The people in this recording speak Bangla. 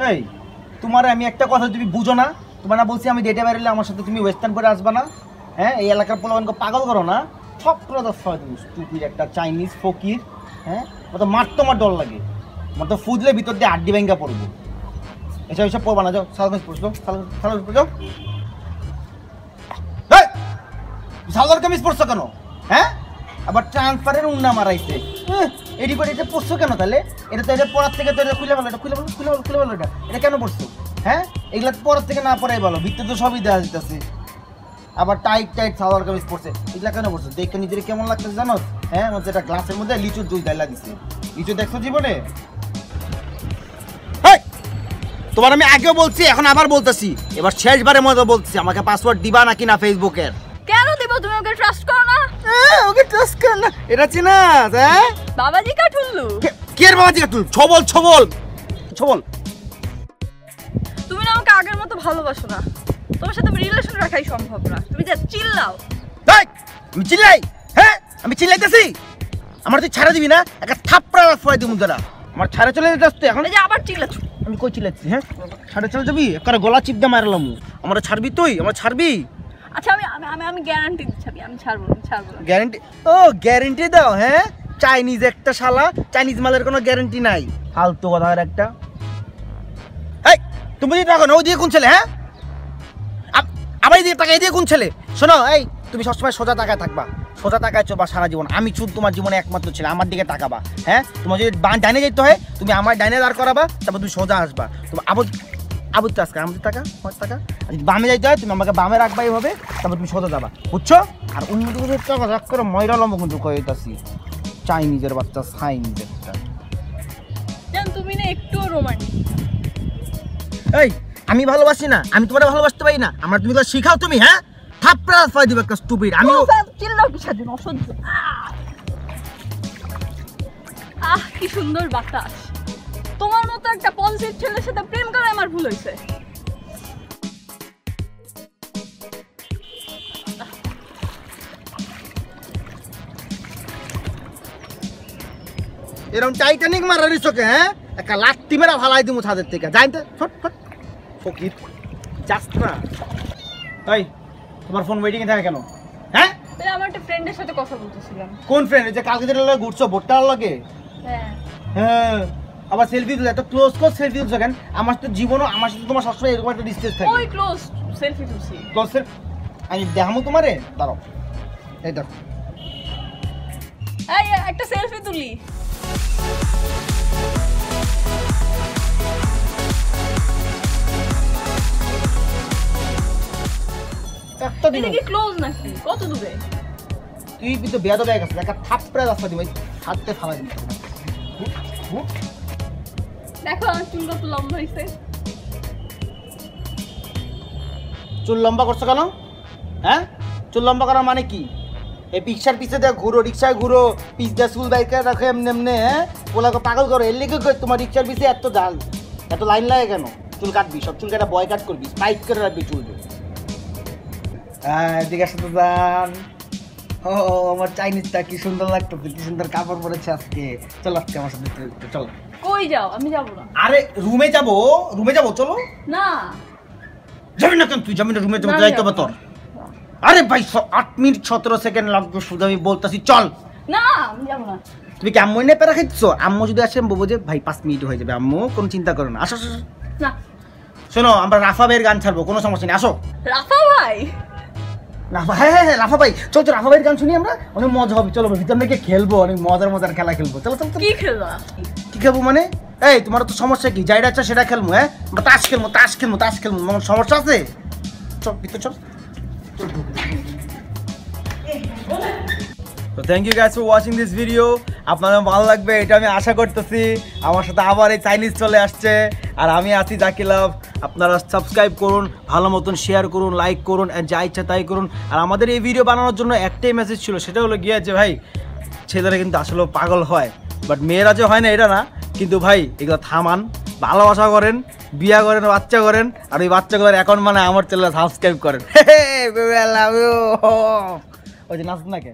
এই তোমার আমি একটা কথা তুমি বুঝো না, তোমার না বলছি আমি ডেটে বেরোলে আমার সাথে তুমি ওয়েস্টার্ন পরে আসবা না? হ্যাঁ, এই এলাকার পোলাপানকে পাগল করো না, সব করে স্টুপিড একটা চাইনিজ ফকির। হ্যাঁ, আমার তো মারতো আমার ডর লাগে, আমার তো ফুদলে ভিতর দিয়ে আড্ডি ভেঙ্গা পড়বো। এসব এসব পড়বা না, যাও সালগাছ পড়ছো, সালগাছ পড়ছো। সালগার কামিজ পড়ছো কেন? হ্যাঁ, আবার ট্রান্সফারের উন্না মারাইছে। এডি করে এটা পড়ছো কেন তাহলে? এটা তো এটা পড়ার থেকে তো এটা খুলে ভালো, এটা খুলে ভালো, খুলে ভালো, খুলে ভালো। এটা কেন পড়ছো? হ্যাঁ, এগুলা পড়ার থেকে না পড়াই ভালো, ভিতরে তো সবই দেওয়া যেতেছে। আবার টাইট টাইট সালোয়ার কামিজ পড়ছে, এগুলা কেন পড়ছো? দেখে নিজের কেমন লাগতেছে জানো? হ্যাঁ, মধ্যে একটা গ্লাসের মধ্যে লিচুর জুস ডাইলা দিছে। লিচু দেখছো জীবনে? তোমার আমি আগেও বলছি, এখন আবার বলতেছি, এবার শেষবারের মতো বলতেছি, আমাকে পাসওয়ার্ড দিবা নাকি না ফেসবুকের? কেন দিব? তুমি ওকে ট্রাস্ট করো না? ওকে ট্রাস্ট কর না, এটা চিনা? হ্যাঁ, বাবাজি কাঠুল্লু। কে এর বাবাজি কাঠুল? ছবল ছবল ছবল। তুমি না আমাকে আগের মতো ভালোবাসো না, তোমার সাথে রিলেশন রাখাই সম্ভব না। তুমি যা চিল্লাও। আমি চিল্লাই? হ্যাঁ, আমি চিল্লাইতেছি? আমার তুই ছাড়া দিবি না? একটা থাপড়া ফয় দিমু দাঁড়া। আমার ছাড়া চলে যেতে তুই এখন? এই যে আবার চিল্লাচ্ছ। আমি কই চিল্লাচ্ছি? হ্যাঁ, ছাড়া চলে যাবি? একটা গলা চিপ দিয়ে মারলাম। আমার ছাড়বি তুই? আমার ছাড়বি? আচ্ছা, আমি গ্যারান্টি দিচ্ছি, আমি ছাড়বো না, ছাড়বো না। গ্যারান্টি? ও গ্যারান্টি দাও? হ্যাঁ, চাইনিজ একটা শালা, চাইনিজ মালের কোনো গ্যারান্টি নাই। ফালতু কথার একটা। এই তুমি যদি টাকা না, ওই দিয়ে কোন ছেলে? হ্যাঁ, আবার এই দিয়ে টাকা, এই দিয়ে কোন ছেলে? শোনো, এই তুমি সবসময় সোজা টাকায় থাকবা, সোজা টাকায় চলবা সারা জীবন। আমি শুধু তোমার জীবনে একমাত্র ছেলে, আমার দিকে তাকাবা। হ্যাঁ, তোমার যদি ডাইনে যেতে হয়, তুমি আমার ডাইনে দাঁড় করাবা, তারপর তুমি সোজা আসবা। তোমার আবুদ টাকা, আমাদের টাকা, আমার টাকা। আর যদি বামে যাইতে হয়, তুমি আমাকে বামে রাখবা, এইভাবে, তারপর তুমি সোজা যাবা, বুঝছো? আর অন্য দিকে টাকা রাখ করে ময়রা লম্ব কিন্তু কয়েছি চাইনিজের বাচ্চা, চাইনিজের একটা। জান, তুমি না একটু রোমান্টিক। এই আমি ভালোবাসি না, আমি তোমারে ভালোবাসতে পারি না, আমার তুমি তো শিখাও তুমি। হ্যাঁ, থাপড়া ফাই দিবে একটা স্টুপিড। আমি চিল্লাও কিসের জন্য? অসহ্য। কি সুন্দর বাতাস। তোমার মতো একটা পজিটিভ ছেলের সাথে প্রেম করে আমার ভুল হয়েছে। এরকম টাইটানিক মারার চোখে, হ্যাঁ, একটা লাত্তি মেরা ভালাই দিমু ছাদের থেকে, জানতে ফকির যাস না। তাই তোমার ফোন ওয়েটিং এ থাকে কেন? হ্যাঁ, আমার একটা ফ্রেন্ডের সাথে কথা বলতেছিলাম। কোন ফ্রেন্ড? যে কালকে যেটা লগে ঘুরছো, ভোটটার লগে? হ্যাঁ হ্যাঁ, আবার সেলফি তুলে, এত ক্লোজ ক্লোজ সেলফি তুলছো কেন? আমার তো জীবনও, আমার সাথে তোমার সবসময় এরকম একটা ডিস্টেন্স থাকে। ওই ক্লোজ সেলফি তুলছি। ক্লোজ সেলফি আমি দেখামু তোমারে, দাঁড়াও, এই দেখো। এই একটা সেলফি তুলি। এটা কি ক্লোজ নাকি? কত দূরে? তুই তো বেয়াদব হয়ে গেছিস, একটা থাপড়া রাস্তা দিবি, হাতে ফালা দিবি। দেখো আমার চুল কত লম্বা হয়েছে। চুল লম্বা করছো কেন? হ্যাঁ, চুল লম্বা করার মানে কি? এই রিক্সার পিছে দিয়ে ঘুরো, রিক্সায় ঘুরো, পিছ দিয়ে চুল বাইকে রাখো এমনি এমনি। হ্যাঁ, ওলাকে পাগল করো, এর লেগে তোমার রিক্সার পিছে এত জাল, এত লাইন লাগে কেন? চুল কাটবি, সব চুল কাটা বয় কাট করবি, স্পাইক করে রাখবি চুল। হ্যাঁ, এদিকে আসতে যান। ও আমার চাইনিজটা কি সুন্দর লাগতেছে, কি সুন্দর কাপড় পরেছে আজকে। চলো আজকে আমার সাথে চলো। কই যাও? আমি যাবো না। আরে রুমে যাবো, রুমে যাবো, চলো। না যাবি না কেন? তুই যাবি না? রুমে যাবো, যাইতে হবে তোর। আরে ভাই 8 মিনিট 17 সেকেন্ড লাগবে শুধু, আমি বলতেছি চল। না আমি যাবো না। তুমি কি আম্মু এনে প্যারা খাইছো? আম্মু যদি আসে বলবো যে ভাই 5 মিনিট হয়ে যাবে, আম্মু কোনো চিন্তা করো না, আসো আসো। না শোনো, আমরা রাফা ভাইয়ের গান ছাড়বো, কোনো সমস্যা নেই, আসো। রাফা ভাই? রাফা, হ্যাঁ হ্যাঁ রাফা ভাই, চল চল রাফা ভাইয়ের গান শুনি আমরা, অনেক মজা হবে। চলো ভিতর থেকে খেলবো, অনেক মজার মজার খেলা খেলবো। চলো চলো। কি খেলবা? কি খেলবো মানে? এই তোমার তো সমস্যা কি? যাইটা আছে সেটা খেলবো। হ্যাঁ, তাস খেলবো, তাস খেলবো, তাস খেলবো, আমার সমস্যা আছে? চল ভিতর চল। তো thank you guys for watching this video. আপনাদের ভালো লাগবে এটা আমি আশা করতেছি। আমার সাথে আবার এই চাইনিজ চলে আসছে, আর আমি আছি জাকি লাভ। আপনারা সাবস্ক্রাইব করুন, ভালো মতন শেয়ার করুন, লাইক করুন, যা ইচ্ছা তাই করুন। আর আমাদের এই ভিডিও বানানোর জন্য একটাই মেসেজ ছিল, সেটা হলো গিয়ে যে ভাই ছেলেরা কিন্তু আসলে পাগল হয়, বাট মেয়েরা যে হয় না এটা না, কিন্তু ভাই এগুলো থামান, ভালোবাসা করেন, বিয়া করেন, বাচ্চা করেন, আর ওই বাচ্চাগুলোর অ্যাকাউন্ট মানে আমার চ্যানেল সাবস্ক্রাইব করেন। ওই যে নাচ নাকে